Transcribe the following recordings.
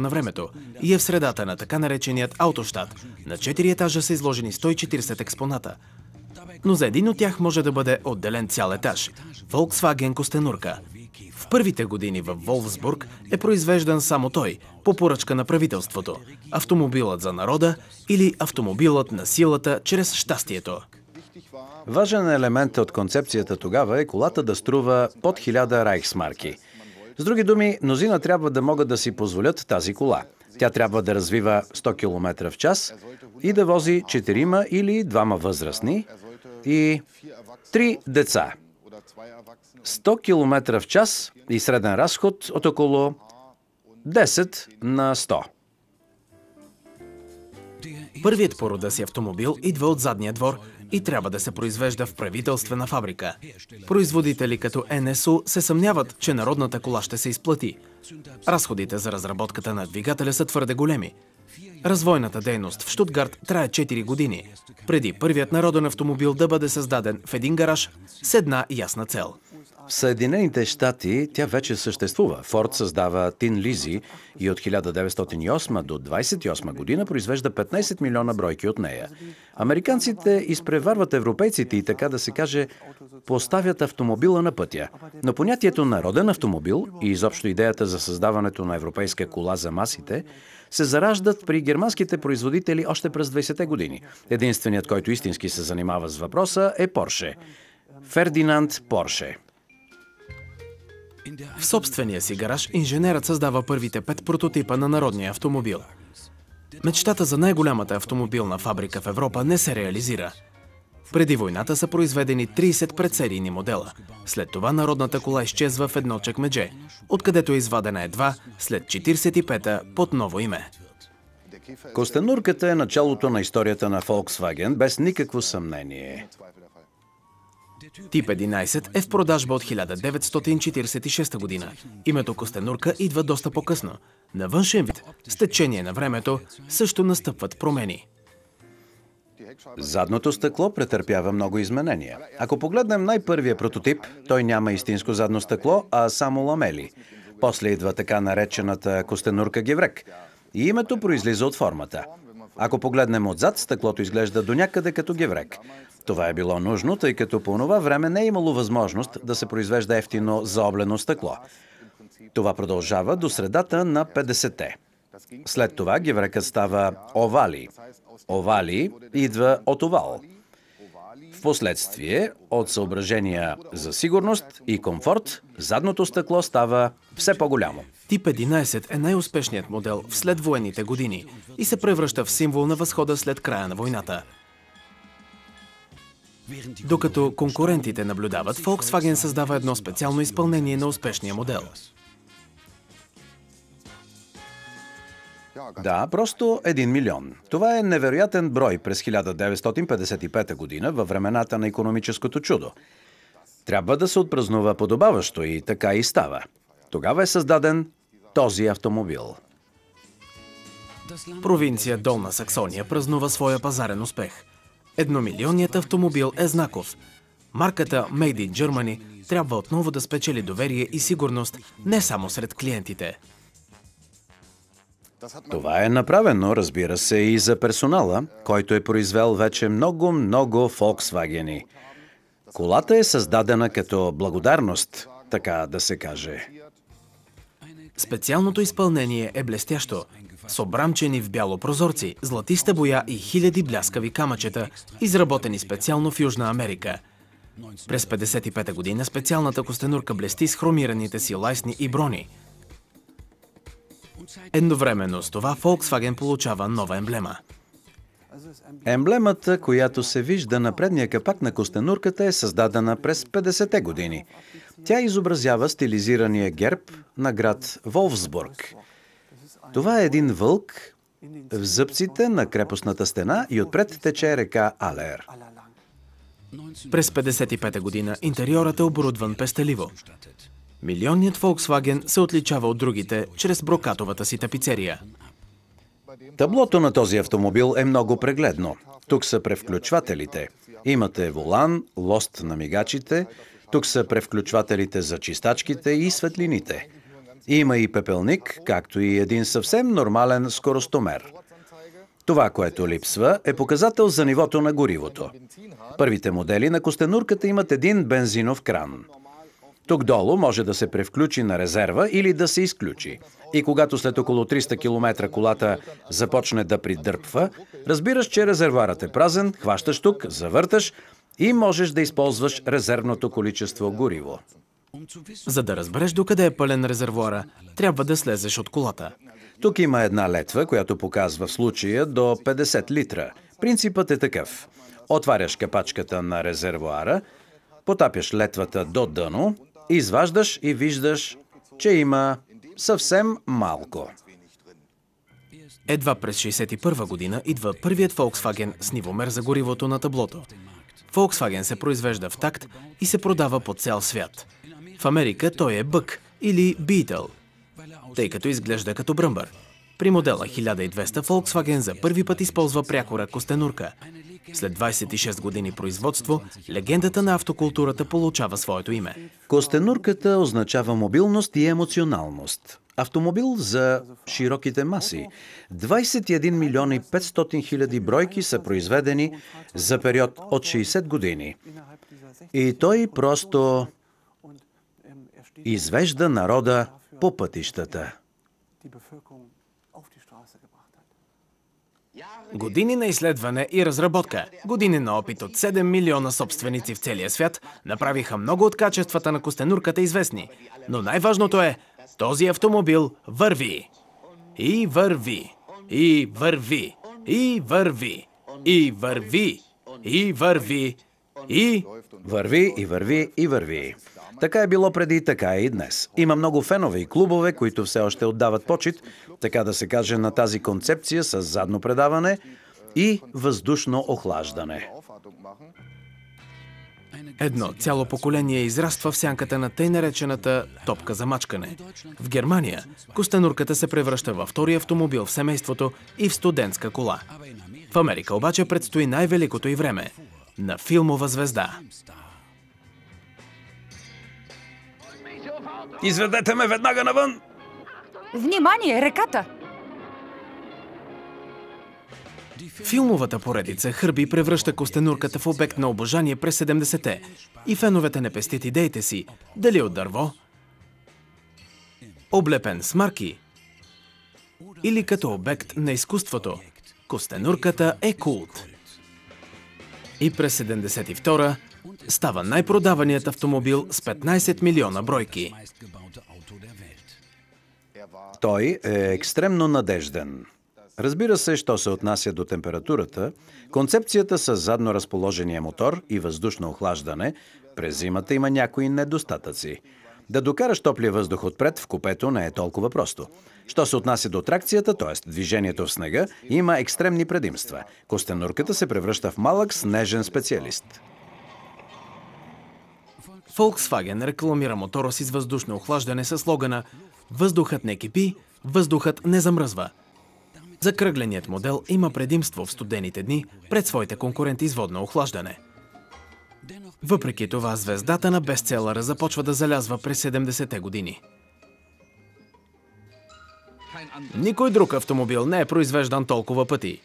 на времето и е в средата на така нареченият Аутощад. На 4 етажа са изложени 140 експоната. Но за един от тях може да бъде отделен цял етаж – Volkswagen Костенурка. В първите години в Волфсбург е произвеждан само той, по поръчка на правителството. Автомобилът за народа или автомобилът на силата чрез щастието. Важен елемент от концепцията тогава е колата да струва под 1000 райхсмарки. С други думи, мнозина трябва да могат да си позволят тази кола. Тя трябва да развива 100 км в час и да вози 4 или 2 възрастни и 3 деца. 100 км в час и среден разход от около 10 на 100. Първият по рода си автомобил идва от задния двор и трябва да се произвежда в правителствена фабрика. Производители като НСУ се съмняват, че народната кола ще се изплати. Разходите за разработката на двигателя са твърде големи. Развойната дейност в Щутгарт трае 4 години, преди първият народен автомобил да бъде създаден в един гараж с една ясна цел. В Съединените щати тя вече съществува. Форд създава Тин Лизи и от 1908 до 1928 година произвежда 15 милиона бройки от нея. Американците изпреварват европейците и, така да се каже, поставят автомобила на пътя. Но понятието народен автомобил и изобщо идеята за създаването на европейска кола за масите се зараждат при германските производители още през 20-те години. Единственият, който истински се занимава с въпроса, е Порше. Фердинанд Порше. В собствения си гараж инженерът създава първите 5 прототипа на народния автомобил. Мечтата за най-голямата автомобилна фабрика в Европа не се реализира. Преди войната са произведени 30 предсерийни модела. След това народната кола изчезва в едно чекмедже, откъдето е извадена едва след 45-та под ново име. Костенурката е началото на историята на Volkswagen, без никакво съмнение. Тип 11 е в продажба от 1946 година. Името Костенурка идва доста по-късно. На външен вид, с течение на времето, също настъпват промени. Задното стъкло претърпява много изменения. Ако погледнем най-първия прототип, той няма истинско задно стъкло, а само ламели. После идва така наречената Костенурка геврек. И името произлиза от формата. Ако погледнем отзад, стъклото изглежда до някъде като геврек. Това е било нужно, тъй като по това време не е имало възможност да се произвежда ефтино заоблено стъкло. Това продължава до средата на 50-те. След това геврекът става овали. Овали идва от овал. Впоследствие, от съображения за сигурност и комфорт, задното стъкло става все по-голямо. Тип 11 е най-успешният модел в следвоенните години и се превръща в символ на възхода след края на войната. Докато конкурентите наблюдават, Volkswagen създава едно специално изпълнение на успешния модел. Да, просто 1 милион. Това е невероятен брой през 1955 година, във времената на икономическото чудо. Трябва да се отпразнува подобаващо и така и става. Тогава е създаден този автомобил. Провинция Долна Саксония празнува своя пазарен успех. Едномилионният автомобил е знаков. Марката Made in Germany трябва отново да спечели доверие и сигурност не само сред клиентите. Това е направено, разбира се, и за персонала, който е произвел вече много Volkswagen-и. Колата е създадена като благодарност, така да се каже. Специалното изпълнение е блестящо, с обрамчени в бяло прозорци, златиста боя и хиляди бляскави камъчета, изработени специално в Южна Америка. През 1955 година специалната Костенурка блести с хромираните си лайсни и брони. Едновременно с това Volkswagen получава нова емблема. Емблемата, която се вижда на предния капак на Костенурката, е създадена през 50-те години. Тя изобразява стилизирания герб на град Волфсбург. Това е един вълк в зъбците на крепостната стена и отпред тече река Алер. През 1955 година интериорът е оборудван пестеливо. Милионният Volkswagen се отличава от другите чрез брокатовата си тапицерия. Таблото на този автомобил е много прегледно. Тук са превключвателите. Имате волан, лост на мигачите, тук са превключвателите за чистачките и светлините. Има и пепелник, както и един съвсем нормален скоростомер. Това, което липсва, е показател за нивото на горивото. Първите модели на костенурката имат един бензинов кран. Тук долу може да се превключи на резерва или да се изключи. И когато след около 300 км колата започне да придърпва, разбираш, че резервоарът е празен, хващаш тук, завърташ и можеш да използваш резервното количество гориво. За да разбереш докъде е пълен резервоара, трябва да слезеш от колата. Тук има една летва, която показва в случая до 50 литра. Принципът е такъв. Отваряш капачката на резервоара, потапяш летвата до дъно, изваждаш и виждаш, че има съвсем малко. Едва през 1961 година идва първият Volkswagen с нивомер за горивото на таблото. Volkswagen се произвежда в такт и се продава по цял свят. В Америка той е бък или битъл, тъй като изглежда като бръмбър. При модела 1200 Volkswagen за първи път използва прякора костенурка. След 26 години производство, легендата на автокултурата получава своето име. Костенурката означава мобилност и емоционалност. Автомобил за широките маси. 21 милиона и 500 хиляди бройки са произведени за период от 60 години. И той просто извежда народа по пътищата. Години на изследване и разработка, години на опит от 7 милиона собственици в целия свят направиха много от качествата на костенурката известни. Но най-важното е, този автомобил върви. И върви. И върви. И върви. И върви. И върви. И върви, и върви, и върви. Така е било преди, така и днес. Има много фенове и клубове, които все още отдават почит, така да се каже, на тази концепция с задно предаване и въздушно охлаждане. Едно цяло поколение израства в сянката на тъй наречената топка за мачкане. В Германия костенурката се превръща във втори автомобил в семейството и в студентска кола. В Америка обаче предстои най-великото й време – на филмова звезда. Изведете ме веднага навън! Внимание, реката! Филмовата поредица Хърби превръща костенурката в обект на обожание през 70-те и феновете не пестят идеите си, дали от дърво, облепен с марки или като обект на изкуството. Костенурката е култ. И през 72-та става най-продаваният автомобил с 15 милиона бройки. Той е екстремно надежден. Разбира се, що се отнася до температурата, концепцията с задно разположения мотор и въздушно охлаждане през зимата има някои недостатъци. Да докараш топлия въздух отпред в купето не е толкова просто. Що се отнася до тракцията, т.е. движението в снега, има екстремни предимства. Костенурката се превръща в малък снежен специалист. Volkswagen рекламира мотора си с въздушно охлаждане със слогана «Въздухът не кипи, въздухът не замръзва». Закръгленият модел има предимство в студените дни пред своите конкуренти с водно охлаждане. Въпреки това, звездата на бестселъра започва да залязва през 70-те години. Никой друг автомобил не е произвеждан толкова пъти.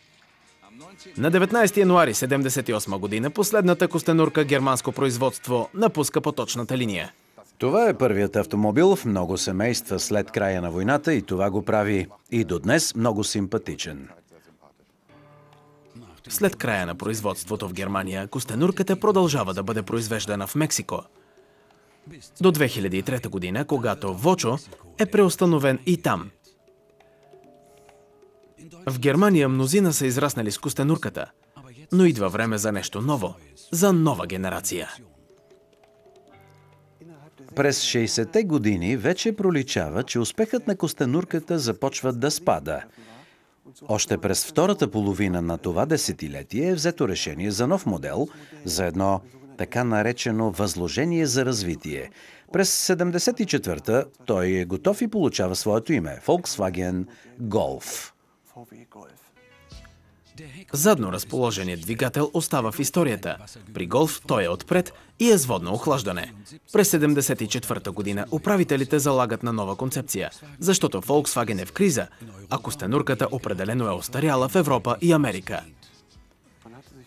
На 19 януари 1978 година последната костенурка германско производство напуска поточната линия. Това е първият автомобил в много семейства след края на войната и това го прави и до днес много симпатичен. След края на производството в Германия, костенурката продължава да бъде произвеждана в Мексико. До 2003 година, когато Вочо е преустановен и там. В Германия мнозина са израснали с костенурката, но идва време за нещо ново, за нова генерация. През 60-те години вече проличава, че успехът на костенурката започва да спада. Още през втората половина на това десетилетие е взето решение за нов модел, за едно така наречено възложение за развитие. През 74-та той е готов и получава своето име – Volkswagen Golf. Задно разположеният двигател остава в историята. При Голф той е отпред и е с водно охлаждане. През 1974 година управителите залагат на нова концепция, защото Volkswagen е в криза, а костенурката определено е остаряла в Европа и Америка.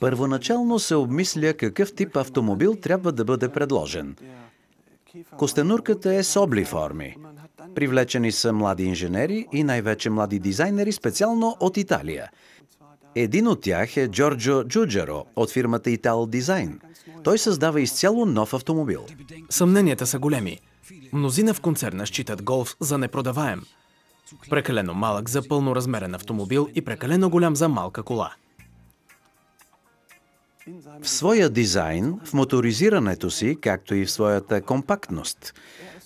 Първоначално се обмисля какъв тип автомобил трябва да бъде предложен. Костенурката е с обли форми. Привлечени са млади инженери и най-вече млади дизайнери, специално от Италия. Един от тях е Джорджо Джуджаро от фирмата Итал Дизайн. Той създава изцяло нов автомобил. Съмненията са големи. Мнозина в концерна считат Голф за непродаваем. Прекалено малък за пълноразмерен автомобил и прекалено голям за малка кола. В своя дизайн, в моторизирането си, както и в своята компактност.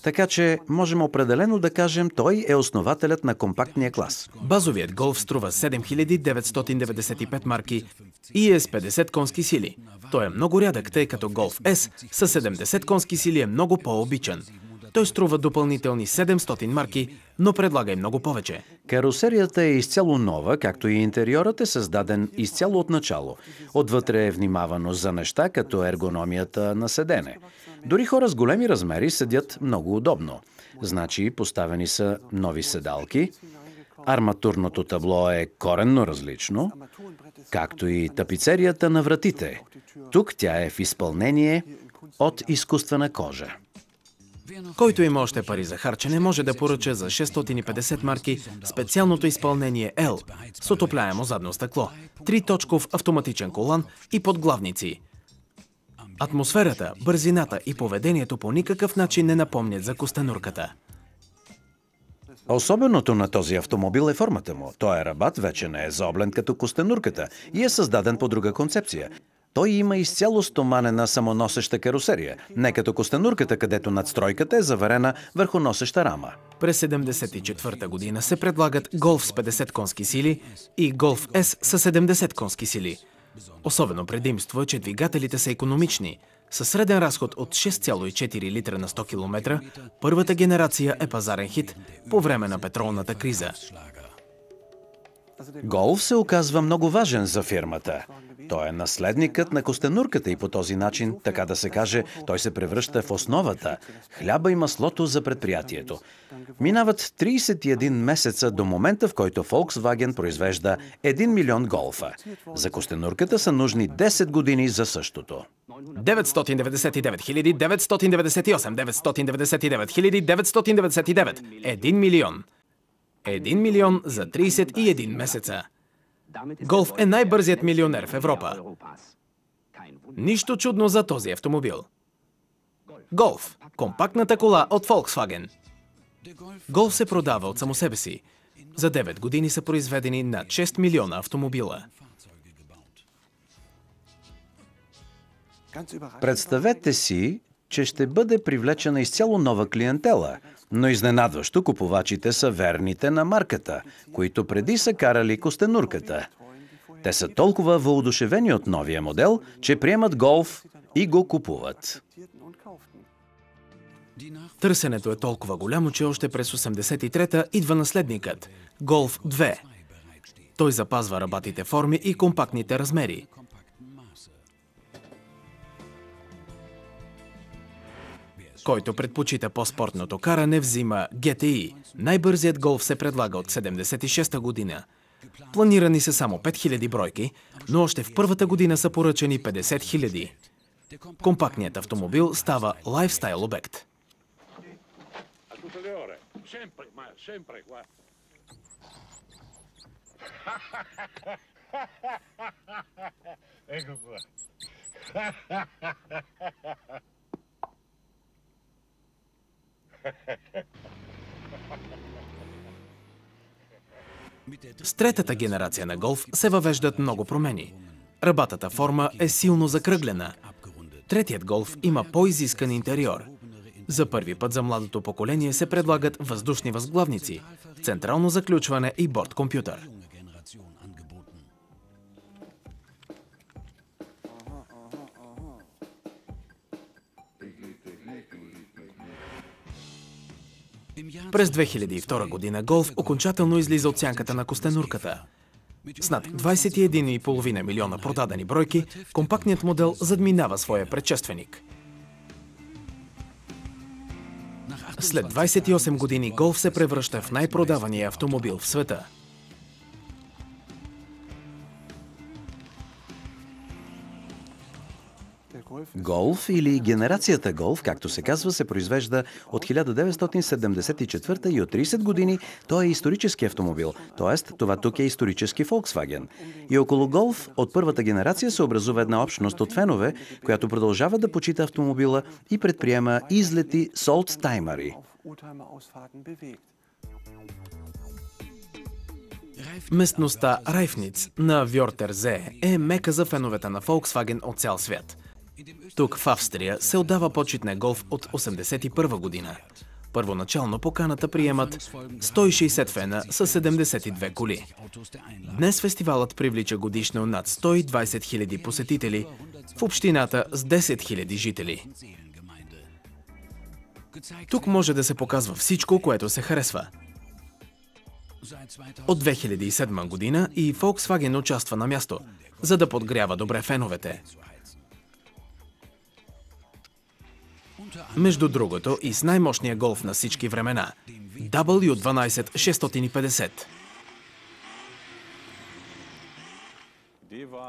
Така че можем определено да кажем, той е основателят на компактния клас. Базовият Голф струва 7995 марки и е с 50 конски сили. Той е много рядък, тъй като Голф S с 70 конски сили е много по-обичан. Той струва допълнителни 700 марки, но предлага и много повече. Карусерията е изцяло нова, както и интериорът е създаден изцяло от начало. Отвътре е внимавано за неща, като ергономията на седене. Дори хора с големи размери седят много удобно. Значи поставени са нови седалки, арматурното табло е коренно различно, както и тапицерията на вратите. Тук тя е в изпълнение от изкуствена кожа. Който има още пари за харчене, може да поръча за 650 марки специалното изпълнение L с отопляемо задно стъкло, 3-точков автоматичен колан и подглавници. Атмосферата, бързината и поведението по никакъв начин не напомнят за костенурката. Особеното на този автомобил е формата му. Той е рабат, вече не е заоблен като костенурката и е създаден по друга концепция. Той има изцяло стоманена самоносеща карусерия, не като костенурката, където надстройката е заварена върху носеща рама. През 1974 година се предлагат Голф с 50 конски сили и Голф S с 70 конски сили. Особено предимство е, че двигателите са икономични. Със среден разход от 6,4 литра на 100 км, първата генерация е пазарен хит по време на петролната криза. Голф се оказва много важен за фирмата. Той е наследникът на костенурката и по този начин, така да се каже, той се превръща в основата, хляба и маслото за предприятието. Минават 31 месеца до момента, в който Volkswagen произвежда 1 милион Голфа. За костенурката са нужни 10 години за същото. 999 998 999 999 1 милион. 1 милион за 31 месеца. Голф е най-бързият милионер в Европа. Нищо чудно за този автомобил. Голф – компактната кола от Volkswagen. Голф се продава от само себе си. За 9 години са произведени над 6 милиона автомобила. Представете си, че ще бъде привлечена изцяло нова клиентела, но изненадващо купувачите са верните на марката, които преди са карали костенурката. Те са толкова въодушевени от новия модел, че приемат Голф и го купуват. Търсенето е толкова голямо, че още през 1983-та идва наследникът – Голф 2. Той запазва рабатите форми и компактните размери. Който предпочита по-спортното каране, взима GTI. Най-бързият Голф се предлага от 1976 година. Планирани са само 5000 бройки, но още в първата година са поръчани 50 000. Компактният автомобил става лайфстайл обект. С третата генерация на Голф се въвеждат много промени. Рабатата форма е силно закръглена. Третият Голф има по-изискан интериор. За първи път за младото поколение се предлагат въздушни възглавници, централно заключване и бордкомпютър. През 2002 година Голф окончателно излиза от сянката на костенурката. С над 21,5 милиона продадени бройки, компактният модел задминава своя предшественик. След 28 години Голф се превръща в най-продавания автомобил в света. Голф или генерацията Голф, както се казва, се произвежда от 1974 и от 30 години той е исторически автомобил, т.е. това тук е исторически Volkswagen. И около Голф от първата генерация се образува една общност от фенове, която продължава да почита автомобила и предприема излети с олдтаймъри. Местността Райфниц на Вьортерзе е мека за феновете на Volkswagen от цял свят. Тук в Австрия се отдава почит на Голф от 1981 година. Първоначално поканата приемат 160 фена с 72 коли. Днес фестивалът привлича годишно над 120 000 посетители в общината с 10 000 жители. Тук може да се показва всичко, което се харесва. От 2007 година и Volkswagen участва на място, за да подгрява добре феновете. Между другото и с най-мощния Голф на всички времена – W12 650.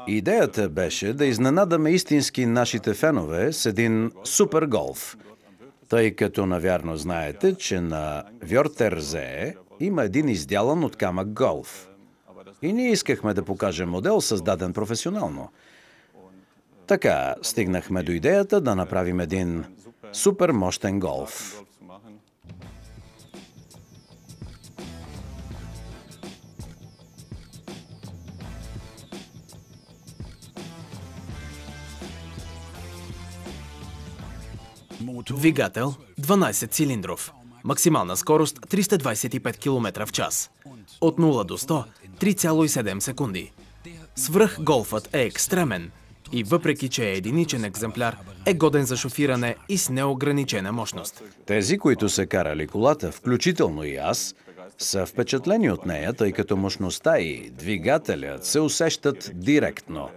Идеята беше да изненадаме истински нашите фенове с един супер Голф. Тъй като навярно знаете, че на Вьортерзе има един издялан от камък Голф. И ние искахме да покажем модел, създаден професионално. Така стигнахме до идеята да направим един супер мощен Голф. Двигател 12 цилиндров. Максимална скорост 325 км в час. От 0 до 100 3,7 секунди. Свръх Голфът е екстремен и въпреки, че е единичен екземпляр, е годен за шофиране и с неограничена мощност. Тези, които са карали колата, включително и аз, са впечатлени от нея, тъй като мощността и двигателят се усещат директно.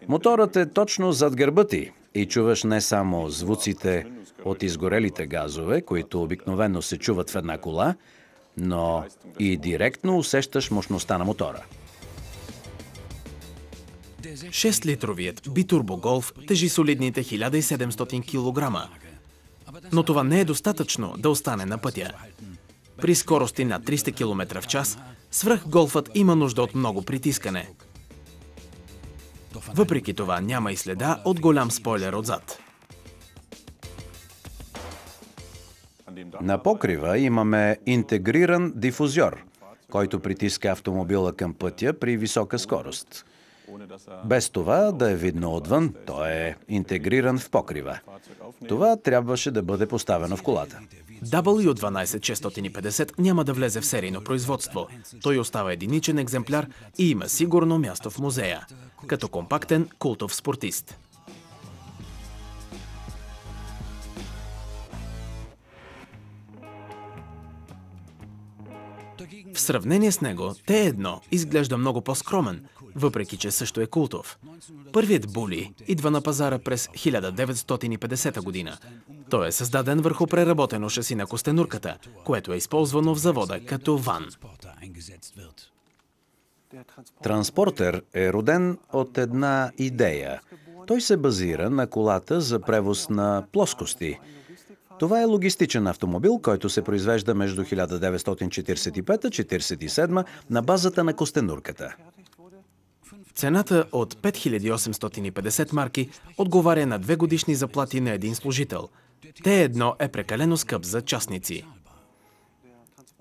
Моторът е точно зад гърба ти и чуваш не само звуците от изгорелите газове, които обикновено се чуват в една кола, но и директно усещаш мощността на мотора. 6-литровият битурбо Голф тежи солидните 1700 кг. Но това не е достатъчно да остане на пътя. При скорости над 300 км в час, свръхголфът има нужда от много притискане. Въпреки това няма и следа от голям спойлер отзад. На покрива имаме интегриран дифузьор, който притиска автомобила към пътя при висока скорост. Без това да е видно отвън, той е интегриран в покрива. Това трябваше да бъде поставено в колата. W12 650 няма да влезе в серийно производство. Той остава единичен екземпляр и има сигурно място в музея, като компактен култов спортист. В сравнение с него, Т1 изглежда много по-скромен, въпреки че също е култов. Първият Були идва на пазара през 1950 година. Той е създаден върху преработено шаси на костенурката, което е използвано в завода като ван. Транспортер е роден от една идея. Той се базира на колата за превоз на плоскости. Това е логистичен автомобил, който се произвежда между 1945-1947 на базата на костенурката. Цената от 5850 марки отговаря на 2 годишни заплати на един служител. Т1 е прекалено скъп за частници.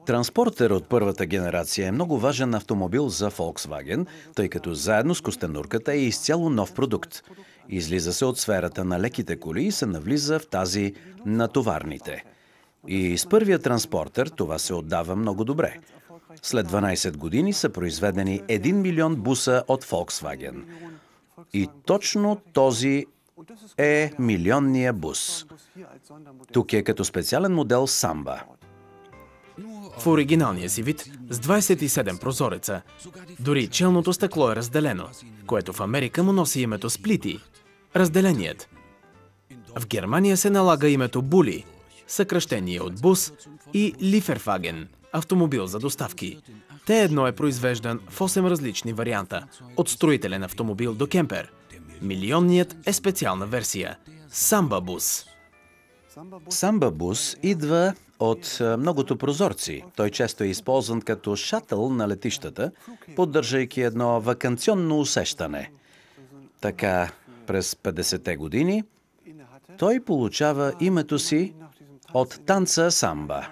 Транспортер от първата генерация е много важен автомобил за Volkswagen, тъй като заедно с костенурката е изцяло нов продукт. Излиза се от сферата на леките коли и се навлиза в тази на товарните. И с първия транспортер това се отдава много добре. След 12 години са произведени 1 милион буса от Volkswagen. И точно този е милионния бус. Тук е като специален модел Самба. в оригиналния си вид с 27 прозореца. Дори челното стъкло е разделено, което в Америка му носи името сплити – разделеният. В Германия се налага името Були, съкръщение от бус, и Лиферфаген – автомобил за доставки. Т1 е произвеждан в 8 различни варианта, от строителен автомобил до кемпер. Милионният е специална версия – Самба бус. Самба бус идва от многото прозорци. Той често е използван като шатъл на летищата, поддържайки едно ваканционно усещане. Така, през 50-те години той получава името си от танца самба.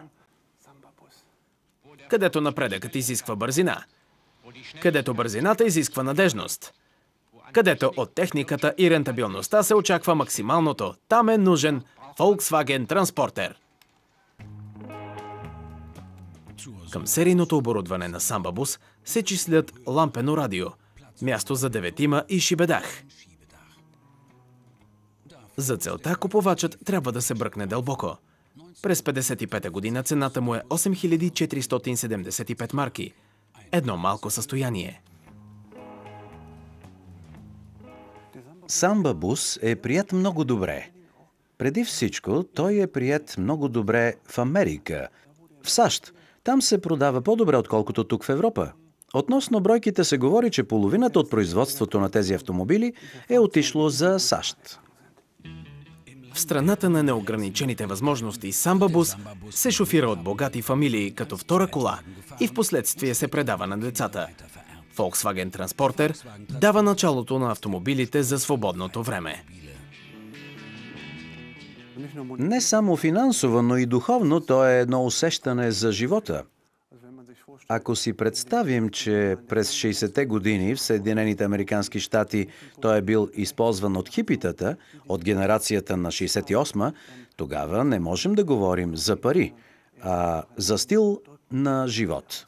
Където напредъкът изисква бързина, където бързината изисква надежност, където от техниката и рентабилността се очаква максималното, там е нужен Volkswagen Transporter. Към серийното оборудване на Самба бус се числят лампено радио, място за деветима и шибедах. За целта купувачът трябва да се бръкне дълбоко. През 1955 година цената му е 8475 марки. Едно малко състояние. Самба бус е прият много добре. Преди всичко, той е прият много добре в Америка. В САЩ. Там се продава по-добре, отколкото тук в Европа. Относно бройките се говори, че половината от производството на тези автомобили е отишло за САЩ. В страната на неограничените възможности Самба бус се шофира от богати фамилии като втора кола и в последствие се предава на децата. Volkswagen Transporter дава началото на автомобилите за свободното време. Не само финансово, но и духовно, то е едно усещане за живота. Ако си представим, че през 60-те години в Съединените американски щати той е бил използван от хипитата, от генерацията на 68-ма, тогава не можем да говорим за пари, а за стил на живот.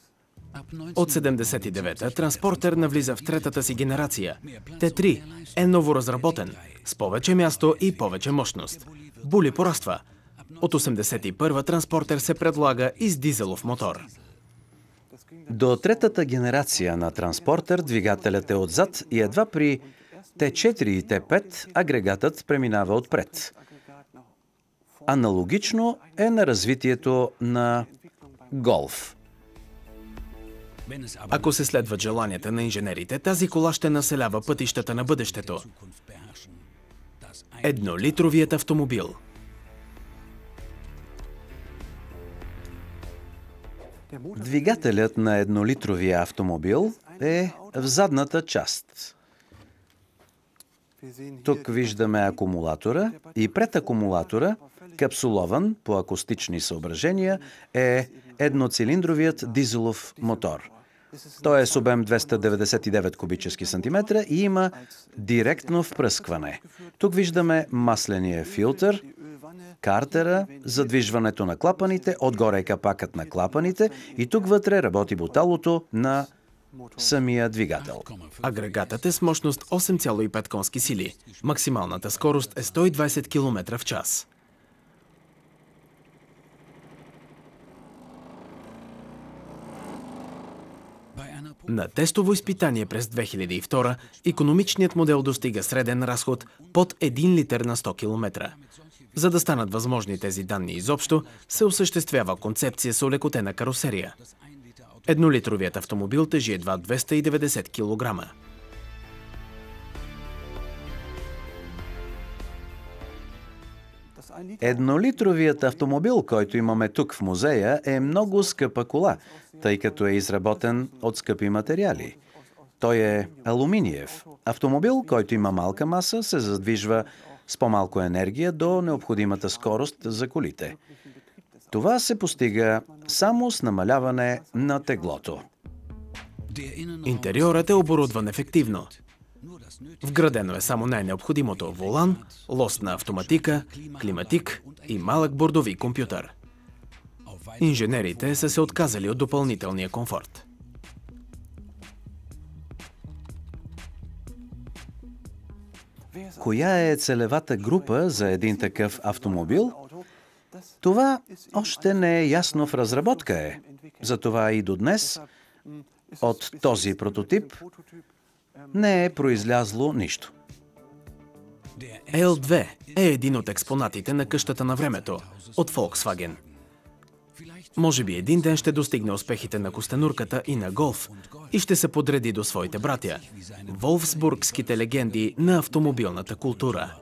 От 79-та Транспортер навлиза в третата си генерация. Т3 е новоразработен, с повече място и повече мощност. Були пораства. От 81-та Транспортер се предлага и с дизелов мотор. До третата генерация на Транспортер двигателят е отзад и едва при Т4 и Т5 агрегатът преминава отпред. Аналогично е на развитието на Голф. Ако се следват желанията на инженерите, тази кола ще населява пътищата на бъдещето. Еднолитровият автомобил. Двигателят на еднолитровия автомобил е в задната част. Тук виждаме акумулатора и пред акумулатора, капсулован по акустични съображения, е едноцилиндровият дизелов мотор. Той е с обем 299 кубически сантиметра и има директно впръскване. Тук виждаме масления филтър, картера, задвижването на клапаните, отгоре е капакът на клапаните и тук вътре работи буталото на самия двигател. Агрегатът е с мощност 8,5 конски сили. Максималната скорост е 120 км в час. На тестово изпитание през 2002 икономичният модел достига среден разход под 1 литър на 100 км. За да станат възможни тези данни изобщо, се осъществява концепция с олекотена карусерия. Еднолитровият автомобил тежи едва 290 кг. Еднолитровият автомобил, който имаме тук в музея, е много скъпа кола, тъй като е изработен от скъпи материали. Той е алуминиев. Автомобил, който има малка маса, се задвижва с по-малко енергия до необходимата скорост за колите. Това се постига само с намаляване на теглото. Интериорът е оборудван ефективно. Вградено е само най-необходимото – волан, лостна автоматика, климатик и малък бордови компютър. Инженерите са се отказали от допълнителния комфорт. Коя е целевата група за един такъв автомобил? Това още не е ясно, в разработка е. Затова и до днес от този прототип не е произлязло нищо. L2 е един от експонатите на къщата на времето от Volkswagen. Може би един ден ще достигне успехите на костенурката и на Golf и ще се подреди до своите братя – волфсбургските легенди на автомобилната култура.